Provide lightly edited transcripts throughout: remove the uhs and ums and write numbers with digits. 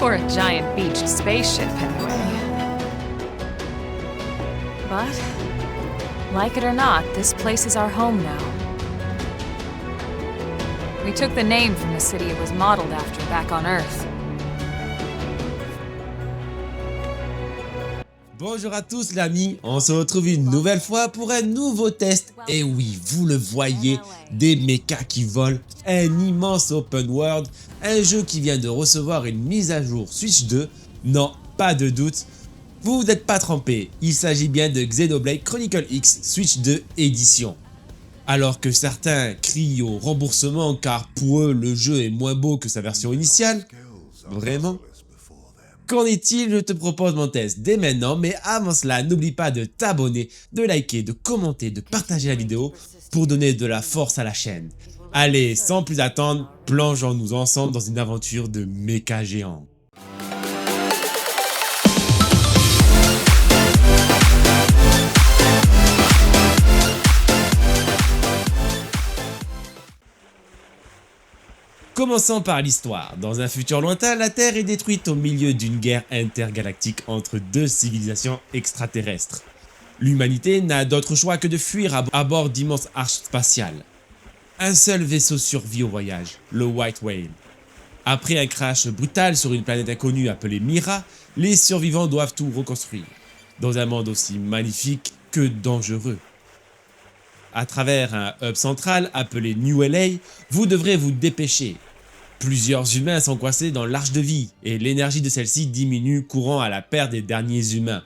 For a giant beached spaceship, anyway. But, like it or not, this place is our home now. We took the name from the city it was modeled after back on Earth. Bonjour à tous les amis, on se retrouve une nouvelle fois pour un nouveau test. Et oui, vous le voyez, des mechas qui volent, un immense open world, un jeu qui vient de recevoir une mise à jour Switch 2. Non, pas de doute, vous n'êtes pas trompé, il s'agit bien de Xenoblade Chronicles X Switch 2 édition. Alors que certains crient au remboursement car pour eux le jeu est moins beau que sa version initiale, vraiment ? Qu'en est-il? Je te propose mon test dès maintenant, mais avant cela, n'oublie pas de t'abonner, de liker, de commenter, de partager la vidéo pour donner de la force à la chaîne. Allez, sans plus attendre, plongeons-nous ensemble dans une aventure de méca géants. Commençons par l'histoire. Dans un futur lointain, la Terre est détruite au milieu d'une guerre intergalactique entre deux civilisations extraterrestres. L'humanité n'a d'autre choix que de fuir à bord d'immenses arches spatiales. Un seul vaisseau survit au voyage, le White Whale. Après un crash brutal sur une planète inconnue appelée Mira, les survivants doivent tout reconstruire, dans un monde aussi magnifique que dangereux. À travers un hub central appelé New LA, vous devrez vous dépêcher. Plusieurs humains sont coincés dans l'arche de vie et l'énergie de celle-ci diminue courant à la perte des derniers humains.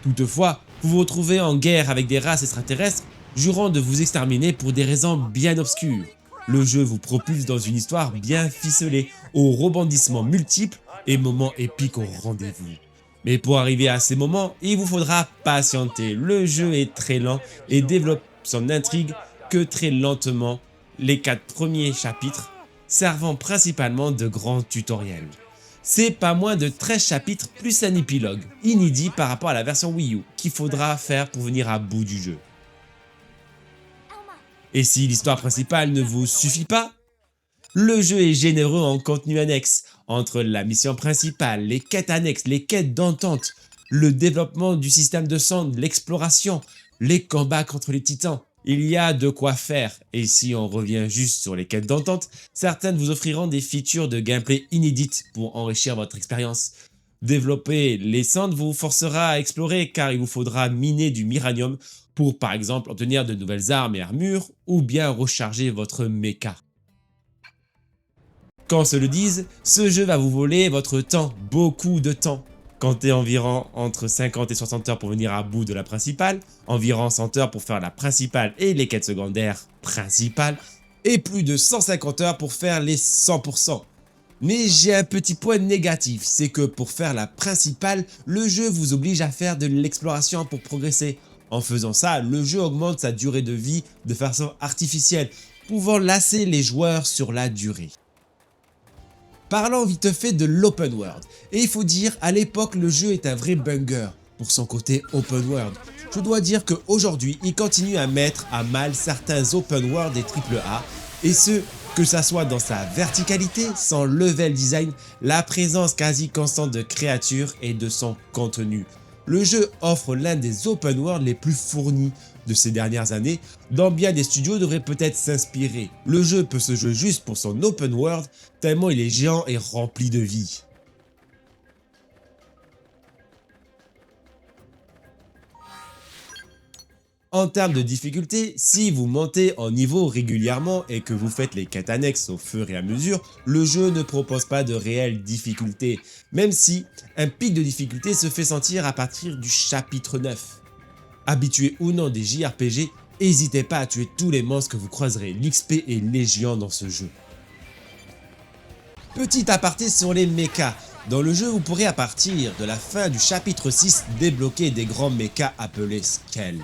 Toutefois, vous vous retrouvez en guerre avec des races extraterrestres jurant de vous exterminer pour des raisons bien obscures. Le jeu vous propulse dans une histoire bien ficelée, aux rebondissements multiples et moments épiques au rendez-vous. Mais pour arriver à ces moments, il vous faudra patienter. Le jeu est très lent et développe son intrigue que très lentement, les 4 premiers chapitres servant principalement de grands tutoriels. C'est pas moins de 13 chapitres plus un épilogue, inédit par rapport à la version Wii U, qu'il faudra faire pour venir à bout du jeu. Et si l'histoire principale ne vous suffit pas, le jeu est généreux en contenu annexe, entre la mission principale, les quêtes annexes, les quêtes d'entente, le développement du système de sonde, l'exploration, les combats contre les titans. Il y a de quoi faire, et si on revient juste sur les quêtes d'entente, certaines vous offriront des features de gameplay inédites pour enrichir votre expérience. Développer les sondes vous forcera à explorer car il vous faudra miner du miranium pour par exemple obtenir de nouvelles armes et armures ou bien recharger votre mecha. Qu'on se le dise, ce jeu va vous voler votre temps, beaucoup de temps. Comptez environ entre 50 et 60 heures pour venir à bout de la principale, environ 100 heures pour faire la principale et les quêtes secondaires principales, et plus de 150 heures pour faire les 100%. Mais j'ai un petit point négatif, c'est que pour faire la principale, le jeu vous oblige à faire de l'exploration pour progresser. En faisant ça, le jeu augmente sa durée de vie de façon artificielle, pouvant lasser les joueurs sur la durée. Parlons vite fait de l'open world, et il faut dire à l'époque le jeu est un vrai banger pour son côté open world. Je dois dire qu'aujourd'hui il continue à mettre à mal certains open world et AAA, et ce que ça soit dans sa verticalité, son level design, la présence quasi constante de créatures et de son contenu. Le jeu offre l'un des open world les plus fournis de ces dernières années, dont bien des studios devraient peut-être s'inspirer. Le jeu peut se jouer juste pour son open world, tellement il est géant et rempli de vie. En termes de difficulté, si vous montez en niveau régulièrement et que vous faites les quêtes annexes au fur et à mesure, le jeu ne propose pas de réelle difficulté, même si un pic de difficulté se fait sentir à partir du chapitre 9. Habitué ou non des JRPG, n'hésitez pas à tuer tous les monstres que vous croiserez, l'XP est légion dans ce jeu. Petit aparté sur les mechas. Dans le jeu, vous pourrez à partir de la fin du chapitre 6 débloquer des grands mechas appelés Scale.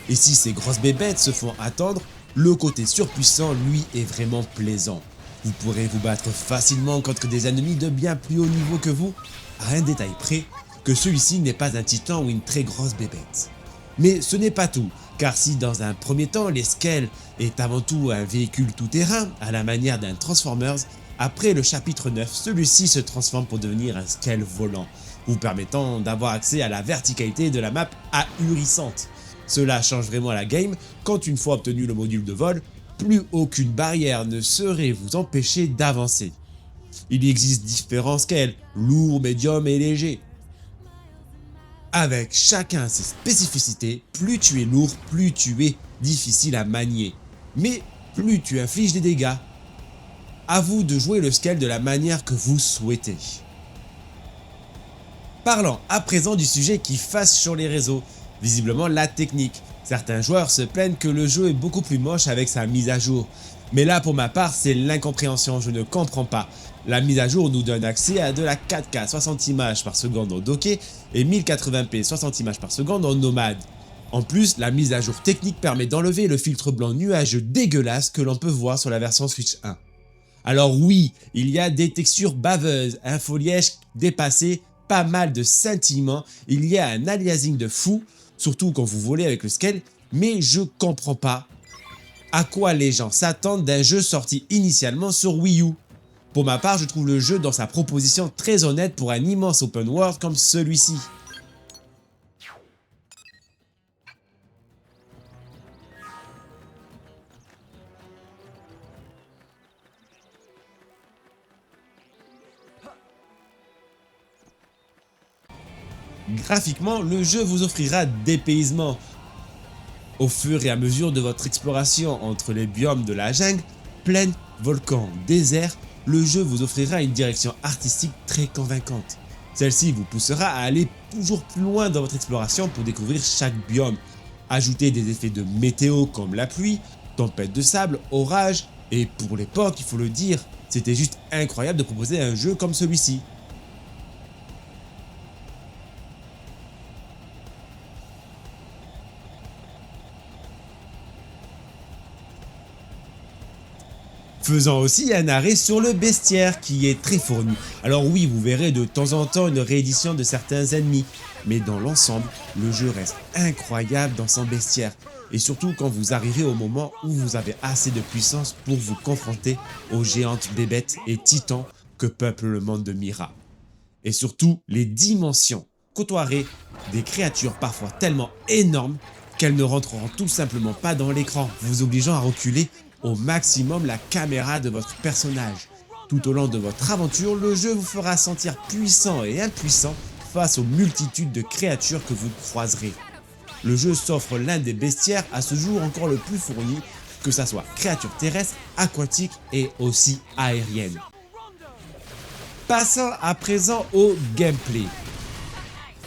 Et si ces grosses bébêtes se font attendre, le côté surpuissant lui est vraiment plaisant. Vous pourrez vous battre facilement contre des ennemis de bien plus haut niveau que vous, à un détail près que celui-ci n'est pas un titan ou une très grosse bébête. Mais ce n'est pas tout, car si dans un premier temps les Scale est avant tout un véhicule tout-terrain à la manière d'un Transformers, Après le chapitre 9, celui-ci se transforme pour devenir un scale volant, vous permettant d'avoir accès à la verticalité de la map ahurissante. Cela change vraiment la game quand une fois obtenu le module de vol, plus aucune barrière ne saurait vous empêcher d'avancer. Il existe différents scales, lourds, médiums et légers. Avec chacun ses spécificités, plus tu es lourd, plus tu es difficile à manier. Mais plus tu infliges des dégâts. À vous de jouer le scale de la manière que vous souhaitez. Parlons à présent du sujet qui fâche sur les réseaux, visiblement la technique. Certains joueurs se plaignent que le jeu est beaucoup plus moche avec sa mise à jour. Mais là pour ma part c'est l'incompréhension, je ne comprends pas. La mise à jour nous donne accès à de la 4K 60 images par seconde en docké et 1080p 60 images par seconde en nomade. En plus, la mise à jour technique permet d'enlever le filtre blanc nuageux dégueulasse que l'on peut voir sur la version Switch 1. Alors oui, il y a des textures baveuses, un foliage dépassé, pas mal de scintillements, il y a un aliasing de fou, surtout quand vous volez avec le scale, mais je comprends pas à quoi les gens s'attendent d'un jeu sorti initialement sur Wii U. Pour ma part, je trouve le jeu dans sa proposition très honnête pour un immense open world comme celui-ci. Graphiquement, le jeu vous offrira dépaysement. Au fur et à mesure de votre exploration entre les biomes de la jungle, plaine, volcan, désert, le jeu vous offrira une direction artistique très convaincante. Celle-ci vous poussera à aller toujours plus loin dans votre exploration pour découvrir chaque biome. Ajouter des effets de météo comme la pluie, tempête de sable, orage, et pour l'époque, il faut le dire, c'était juste incroyable de proposer un jeu comme celui-ci. Faisant aussi un arrêt sur le bestiaire qui est très fourni. Alors oui, vous verrez de temps en temps une réédition de certains ennemis, mais dans l'ensemble, le jeu reste incroyable dans son bestiaire. Et surtout quand vous arrivez au moment où vous avez assez de puissance pour vous confronter aux géantes bébêtes et titans que peuple le monde de Mira. Et surtout, les dimensions. Côtoierez des créatures parfois tellement énormes qu'elles ne rentreront tout simplement pas dans l'écran, vous obligeant à reculer au maximum la caméra de votre personnage. Tout au long de votre aventure, le jeu vous fera sentir puissant et impuissant face aux multitudes de créatures que vous croiserez. Le jeu s'offre l'un des bestiaires à ce jour encore le plus fourni, que ça soit créatures terrestres, aquatiques et aussi aériennes. Passons à présent au gameplay.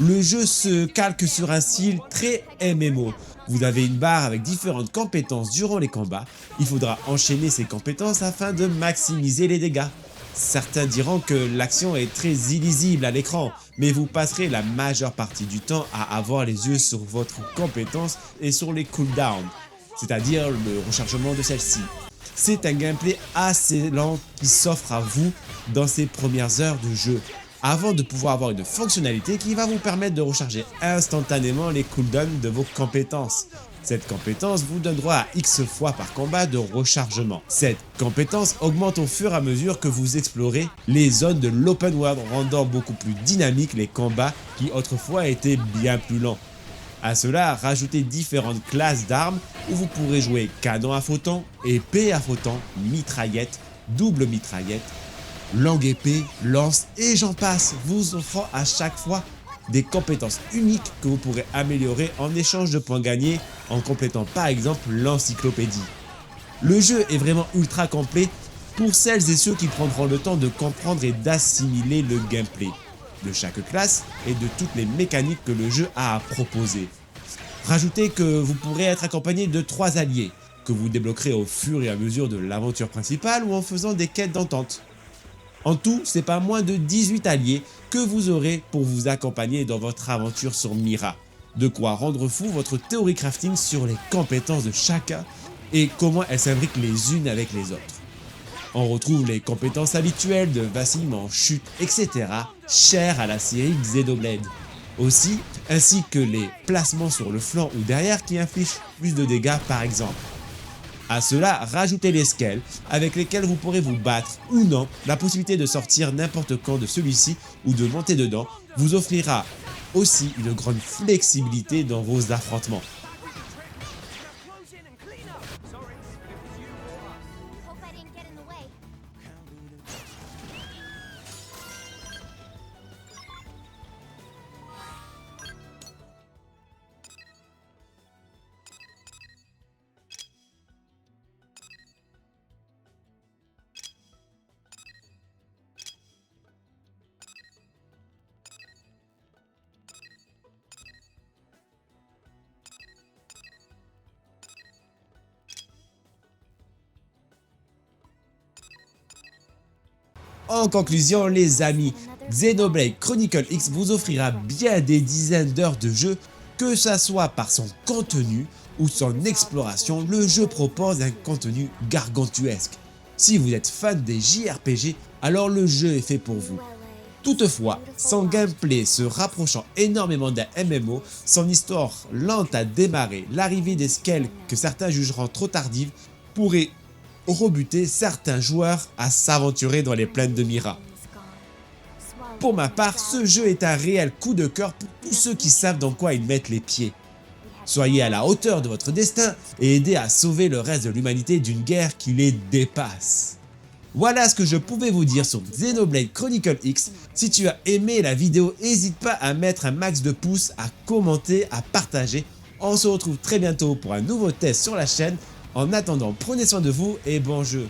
Le jeu se calque sur un style très MMO. Vous avez une barre avec différentes compétences durant les combats. Il faudra enchaîner ces compétences afin de maximiser les dégâts. Certains diront que l'action est très illisible à l'écran, mais vous passerez la majeure partie du temps à avoir les yeux sur votre compétence et sur les cooldowns, c'est-à-dire le rechargement de celle-ci. C'est un gameplay assez lent qui s'offre à vous dans ces premières heures de jeu, avant de pouvoir avoir une fonctionnalité qui va vous permettre de recharger instantanément les cooldowns de vos compétences. Cette compétence vous donne droit à X fois par combat de rechargement. Cette compétence augmente au fur et à mesure que vous explorez les zones de l'open world, rendant beaucoup plus dynamiques les combats qui autrefois étaient bien plus lents. À cela, rajoutez différentes classes d'armes où vous pourrez jouer canon à photon, épée à photon, mitraillette, double mitraillette, longue épée, lance et j'en passe, vous offrant à chaque fois des compétences uniques que vous pourrez améliorer en échange de points gagnés en complétant par exemple l'encyclopédie. Le jeu est vraiment ultra complet pour celles et ceux qui prendront le temps de comprendre et d'assimiler le gameplay de chaque classe et de toutes les mécaniques que le jeu a à proposer. Rajoutez que vous pourrez être accompagné de 3 alliés que vous débloquerez au fur et à mesure de l'aventure principale ou en faisant des quêtes d'entente. En tout, c'est pas moins de 18 alliés que vous aurez pour vous accompagner dans votre aventure sur Mira. De quoi rendre fou votre théorie crafting sur les compétences de chacun et comment elles s'imbriquent les unes avec les autres. On retrouve les compétences habituelles de vacillement, chute, etc. chères à la série Xenoblade. Aussi, ainsi que les placements sur le flanc ou derrière qui infligent plus de dégâts par exemple. À cela, rajoutez les scales avec lesquels vous pourrez vous battre ou non. La possibilité de sortir n'importe quand de celui-ci ou de monter dedans vous offrira aussi une grande flexibilité dans vos affrontements. Hope I didn't get in the way. En conclusion les amis, Xenoblade Chronicle X vous offrira bien des dizaines d'heures de jeu, que ça soit par son contenu ou son exploration, le jeu propose un contenu gargantuesque. Si vous êtes fan des JRPG, alors le jeu est fait pour vous. Toutefois, son gameplay se rapprochant énormément d'un MMO, son histoire lente à démarrer, l'arrivée des scales que certains jugeront trop tardive, pourrait rebuter certains joueurs à s'aventurer dans les plaines de Mira. Pour ma part, ce jeu est un réel coup de cœur pour tous ceux qui savent dans quoi ils mettent les pieds. Soyez à la hauteur de votre destin et aidez à sauver le reste de l'humanité d'une guerre qui les dépasse. Voilà ce que je pouvais vous dire sur Xenoblade Chronicle X. Si tu as aimé la vidéo, n'hésite pas à mettre un max de pouces, à commenter, à partager. On se retrouve très bientôt pour un nouveau test sur la chaîne. En attendant, prenez soin de vous et bon jeu.